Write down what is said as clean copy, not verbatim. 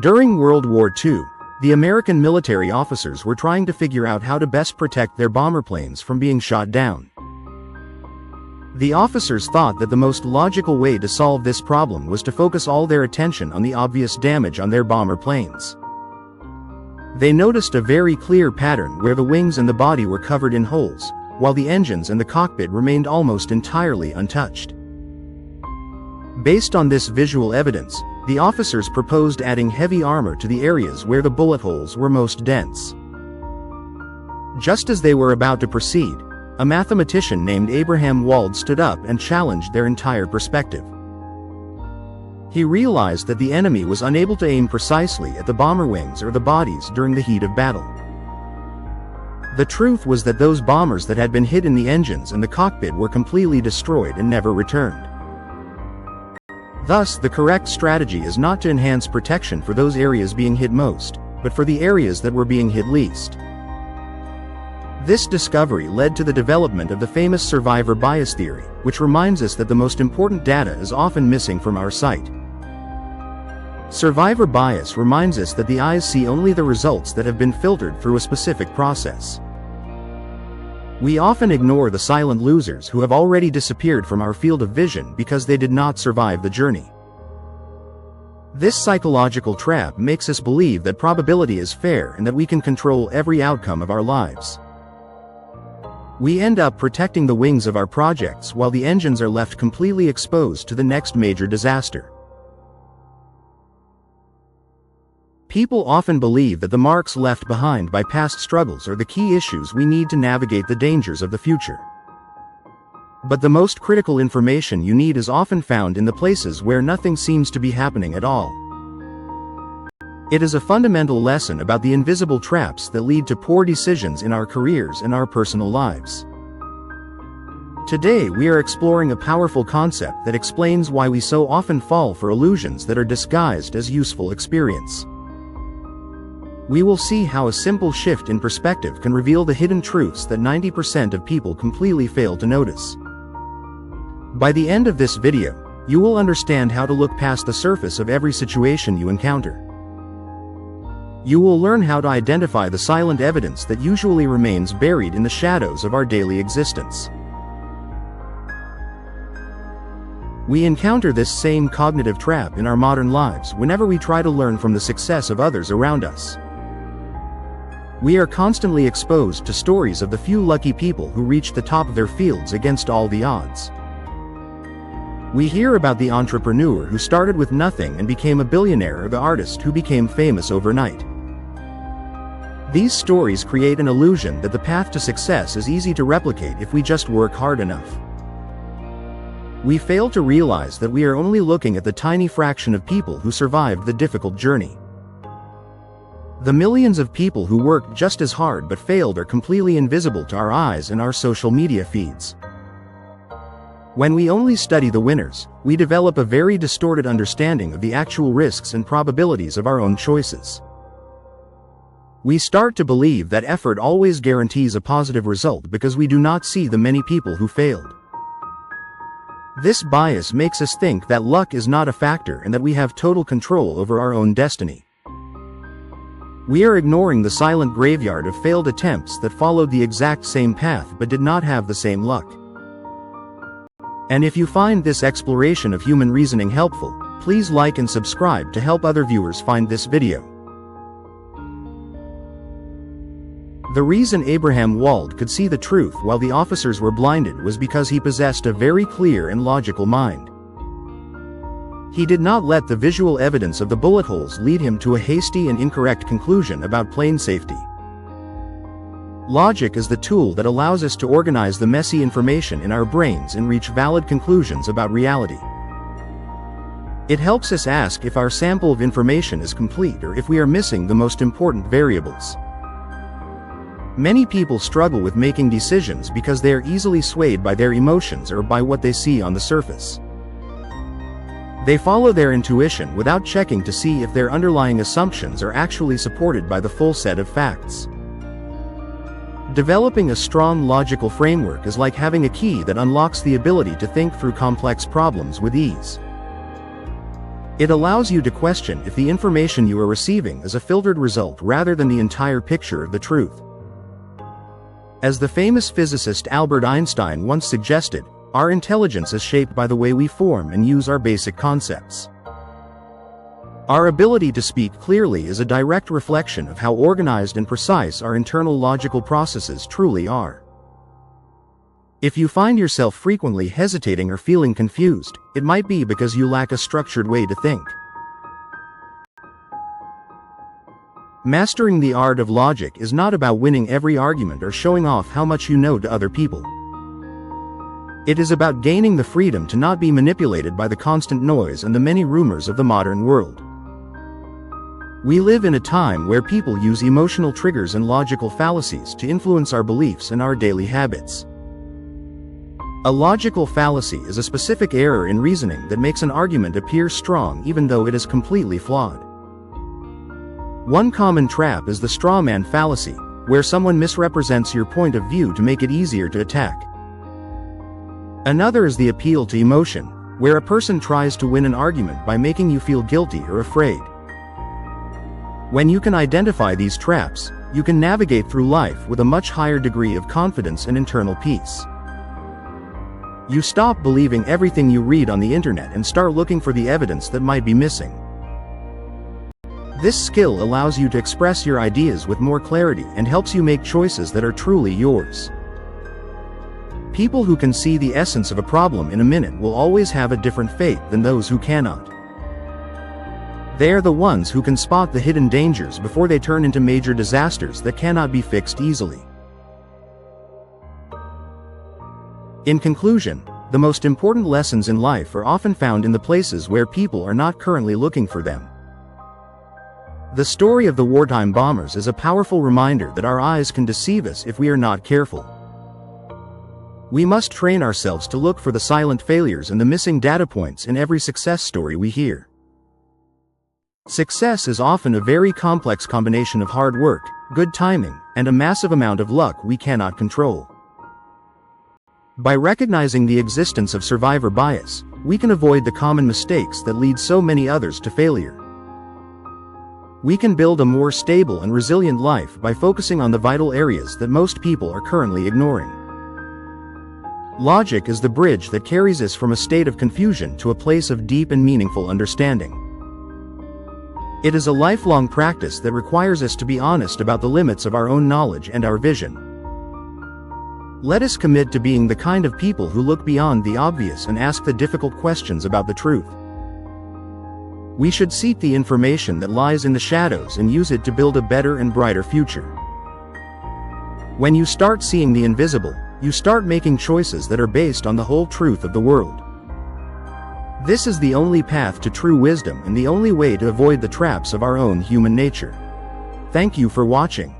During World War II, the American military officers were trying to figure out how to best protect their bomber planes from being shot down. The officers thought that the most logical way to solve this problem was to focus all their attention on the obvious damage on their bomber planes. They noticed a very clear pattern where the wings and the body were covered in holes, while the engines and the cockpit remained almost entirely untouched. Based on this visual evidence, the officers proposed adding heavy armor to the areas where the bullet holes were most dense. Just as they were about to proceed, a mathematician named Abraham Wald stood up and challenged their entire perspective. He realized that the enemy was unable to aim precisely at the bomber wings or the bodies during the heat of battle. The truth was that those bombers that had been hit in the engines and the cockpit were completely destroyed and never returned. Thus, the correct strategy is not to enhance protection for those areas being hit most, but for the areas that were being hit least. This discovery led to the development of the famous survivor bias theory, which reminds us that the most important data is often missing from our sight. Survivor bias reminds us that the eyes see only the results that have been filtered through a specific process. We often ignore the silent losers who have already disappeared from our field of vision because they did not survive the journey. This psychological trap makes us believe that probability is fair and that we can control every outcome of our lives. We end up protecting the wings of our projects while the engines are left completely exposed to the next major disaster. People often believe that the marks left behind by past struggles are the key issues we need to navigate the dangers of the future. But the most critical information you need is often found in the places where nothing seems to be happening at all. It is a fundamental lesson about the invisible traps that lead to poor decisions in our careers and our personal lives. Today we are exploring a powerful concept that explains why we so often fall for illusions that are disguised as useful experience. We will see how a simple shift in perspective can reveal the hidden truths that 90% of people completely fail to notice. By the end of this video, you will understand how to look past the surface of every situation you encounter. You will learn how to identify the silent evidence that usually remains buried in the shadows of our daily existence. We encounter this same cognitive trap in our modern lives whenever we try to learn from the success of others around us. We are constantly exposed to stories of the few lucky people who reached the top of their fields against all the odds. We hear about the entrepreneur who started with nothing and became a billionaire, or the artist who became famous overnight. These stories create an illusion that the path to success is easy to replicate if we just work hard enough. We fail to realize that we are only looking at the tiny fraction of people who survived the difficult journey. The millions of people who worked just as hard but failed are completely invisible to our eyes and our social media feeds. When we only study the winners, we develop a very distorted understanding of the actual risks and probabilities of our own choices. We start to believe that effort always guarantees a positive result because we do not see the many people who failed. This bias makes us think that luck is not a factor and that we have total control over our own destiny. We are ignoring the silent graveyard of failed attempts that followed the exact same path but did not have the same luck. And if you find this exploration of human reasoning helpful, please like and subscribe to help other viewers find this video. The reason Abraham Wald could see the truth while the officers were blinded was because he possessed a very clear and logical mind. He did not let the visual evidence of the bullet holes lead him to a hasty and incorrect conclusion about plane safety. Logic is the tool that allows us to organize the messy information in our brains and reach valid conclusions about reality. It helps us ask if our sample of information is complete or if we are missing the most important variables. Many people struggle with making decisions because they are easily swayed by their emotions or by what they see on the surface. They follow their intuition without checking to see if their underlying assumptions are actually supported by the full set of facts. Developing a strong logical framework is like having a key that unlocks the ability to think through complex problems with ease. It allows you to question if the information you are receiving is a filtered result rather than the entire picture of the truth. As the famous physicist Albert Einstein once suggested, our intelligence is shaped by the way we form and use our basic concepts. Our ability to speak clearly is a direct reflection of how organized and precise our internal logical processes truly are. If you find yourself frequently hesitating or feeling confused, it might be because you lack a structured way to think. Mastering the art of logic is not about winning every argument or showing off how much you know to other people. It is about gaining the freedom to not be manipulated by the constant noise and the many rumors of the modern world. We live in a time where people use emotional triggers and logical fallacies to influence our beliefs and our daily habits. A logical fallacy is a specific error in reasoning that makes an argument appear strong even though it is completely flawed. One common trap is the straw man fallacy, where someone misrepresents your point of view to make it easier to attack. Another is the appeal to emotion, where a person tries to win an argument by making you feel guilty or afraid. When you can identify these traps, you can navigate through life with a much higher degree of confidence and internal peace. You stop believing everything you read on the internet and start looking for the evidence that might be missing. This skill allows you to express your ideas with more clarity and helps you make choices that are truly yours. People who can see the essence of a problem in a minute will always have a different fate than those who cannot. They are the ones who can spot the hidden dangers before they turn into major disasters that cannot be fixed easily. In conclusion, the most important lessons in life are often found in the places where people are not currently looking for them. The story of the wartime bombers is a powerful reminder that our eyes can deceive us if we are not careful. We must train ourselves to look for the silent failures and the missing data points in every success story we hear. Success is often a very complex combination of hard work, good timing, and a massive amount of luck we cannot control. By recognizing the existence of survivor bias, we can avoid the common mistakes that lead so many others to failure. We can build a more stable and resilient life by focusing on the vital areas that most people are currently ignoring. Logic is the bridge that carries us from a state of confusion to a place of deep and meaningful understanding. It is a lifelong practice that requires us to be honest about the limits of our own knowledge and our vision. Let us commit to being the kind of people who look beyond the obvious and ask the difficult questions about the truth. We should seek the information that lies in the shadows and use it to build a better and brighter future. When you start seeing the invisible, you start making choices that are based on the whole truth of the world. This is the only path to true wisdom and the only way to avoid the traps of our own human nature. Thank you for watching.